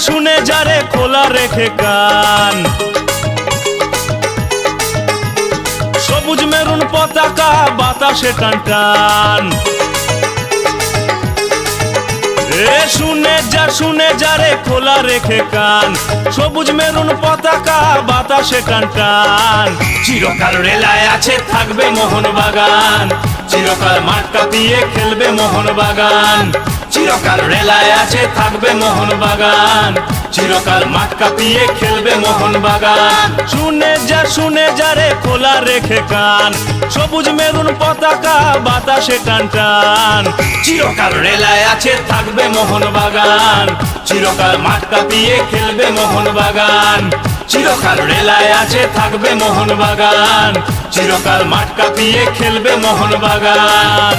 শুনে যারে খোলা রেখে কান। সবুজ মেরুন পতাকা বাতাসে টান টান। শুনে যারে খোলা রেখে কান। সবুজ মেরুন পতাকা বাতাসে টান টান। চিরকাল রেলায় আছে থাকবে মোহনবাগান, চিরকাল মাঠ কাঁপিয়ে খেলবে মোহনবাগান। চিরকাল রেলায় আছে থাকবে মোহনবাগান, চিরকাল মাঠ কাঁপিয়ে খেলবে মোহনবাগান। শুনে যারে খোলা রেখে কান। সবুজ মেরুন পতাকা বাতাসে টান টান। চিরকাল রেলায় আছে থাকবে মোহনবাগান, চিরকাল মাঠ কাঁপিয়ে খেলবে মোহনবাগান। চিরকাল রেলায় আছে থাকবে মোহনবাগান, চিরকাল মাঠ কাঁপিয়ে খেলবে মোহনবাগান।